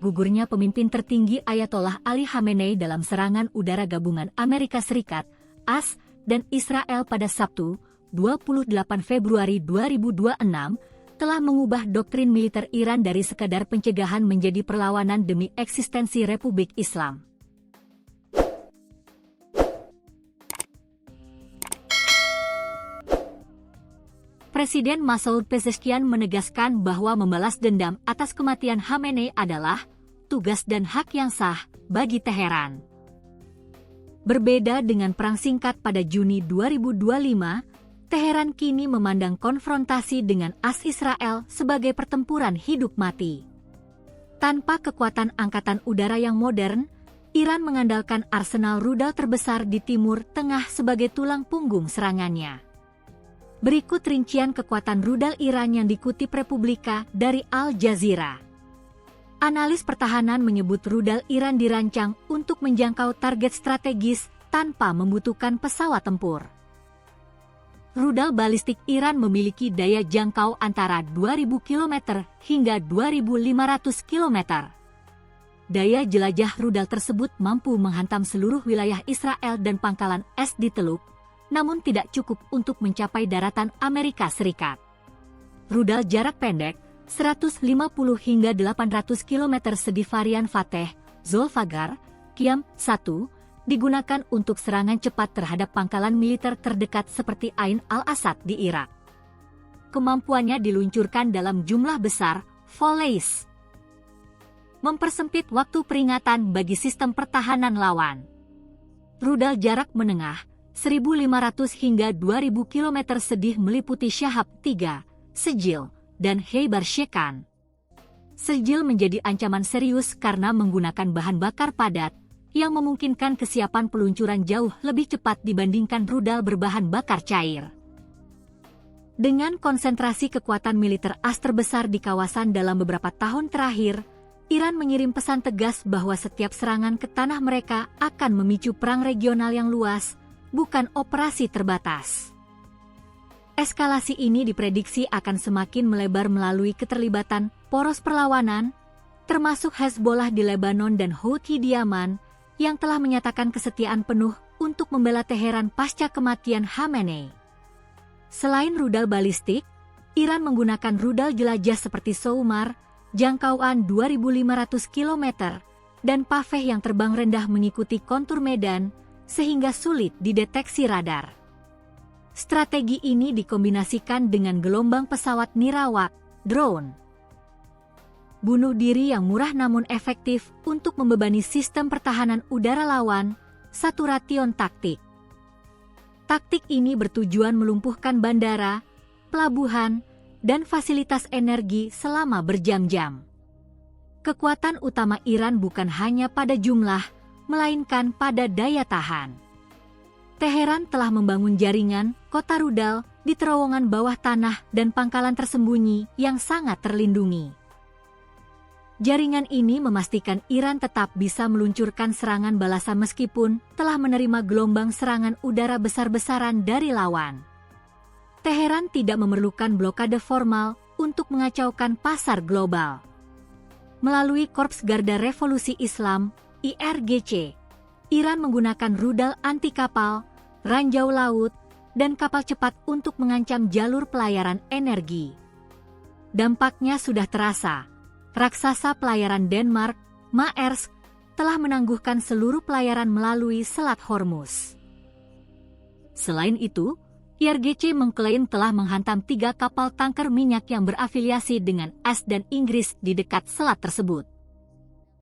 gugurnya pemimpin tertinggi Ayatollah Ali Khamenei dalam serangan udara gabungan Amerika Serikat, AS, dan Israel pada Sabtu, 28 Februari 2026, telah mengubah doktrin militer Iran dari sekadar pencegahan menjadi perlawanan demi eksistensi Republik Islam. Presiden Masoud Pezeshkian menegaskan bahwa membalas dendam atas kematian Khamenei adalah tugas dan hak yang sah bagi Teheran. Berbeda dengan perang singkat pada Juni 2025, Teheran kini memandang konfrontasi dengan AS Israel sebagai pertempuran hidup mati. Tanpa kekuatan angkatan udara yang modern, Iran mengandalkan arsenal rudal terbesar di Timur Tengah sebagai tulang punggung serangannya. Berikut rincian kekuatan rudal Iran yang dikutip Republika dari Al Jazeera. Analis pertahanan menyebut rudal Iran dirancang untuk menjangkau target strategis tanpa membutuhkan pesawat tempur. Rudal balistik Iran memiliki daya jangkau antara 2.000 km hingga 2.500 km. Daya jelajah rudal tersebut mampu menghantam seluruh wilayah Israel dan pangkalan es di Teluk, namun tidak cukup untuk mencapai daratan Amerika Serikat. Rudal jarak pendek, 150 hingga 800 km sedi varian Fateh, Zolfaghar, Qiyam-1, digunakan untuk serangan cepat terhadap pangkalan militer terdekat seperti Ain al-Asad di Irak. Kemampuannya diluncurkan dalam jumlah besar, volleys, mempersempit waktu peringatan bagi sistem pertahanan lawan. Rudal jarak menengah, 1.500 hingga 2.000 km sedih meliputi Shahab 3, Sejil, dan Khaybar Shekan. Sejil menjadi ancaman serius karena menggunakan bahan bakar padat, yang memungkinkan kesiapan peluncuran jauh lebih cepat dibandingkan rudal berbahan bakar cair. Dengan konsentrasi kekuatan militer AS terbesar di kawasan dalam beberapa tahun terakhir, Iran mengirim pesan tegas bahwa setiap serangan ke tanah mereka akan memicu perang regional yang luas, bukan operasi terbatas. Eskalasi ini diprediksi akan semakin melebar melalui keterlibatan poros perlawanan, termasuk Hezbollah di Lebanon dan Houthi di Yaman, yang telah menyatakan kesetiaan penuh untuk membela Teheran pasca kematian Khamenei. Selain rudal balistik, Iran menggunakan rudal jelajah seperti Soumar, jangkauan 2.500 km, dan Paveh yang terbang rendah mengikuti kontur medan, sehingga sulit dideteksi radar. Strategi ini dikombinasikan dengan gelombang pesawat nirawak, drone, bunuh diri yang murah namun efektif untuk membebani sistem pertahanan udara lawan, satu ration taktik. Taktik ini bertujuan melumpuhkan bandara, pelabuhan, dan fasilitas energi selama berjam-jam. Kekuatan utama Iran bukan hanya pada jumlah, melainkan pada daya tahan. Teheran telah membangun jaringan kota rudal di terowongan bawah tanah dan pangkalan tersembunyi yang sangat terlindungi. Jaringan ini memastikan Iran tetap bisa meluncurkan serangan balasan meskipun telah menerima gelombang serangan udara besar-besaran dari lawan. Teheran tidak memerlukan blokade formal untuk mengacaukan pasar global. Melalui Korps Garda Revolusi Islam, IRGC, Iran menggunakan rudal anti-kapal, ranjau laut, dan kapal cepat untuk mengancam jalur pelayaran energi. Dampaknya sudah terasa. Raksasa pelayaran Denmark, Maersk, telah menangguhkan seluruh pelayaran melalui Selat Hormuz. Selain itu, IRGC mengklaim telah menghantam 3 kapal tanker minyak yang berafiliasi dengan AS dan Inggris di dekat selat tersebut.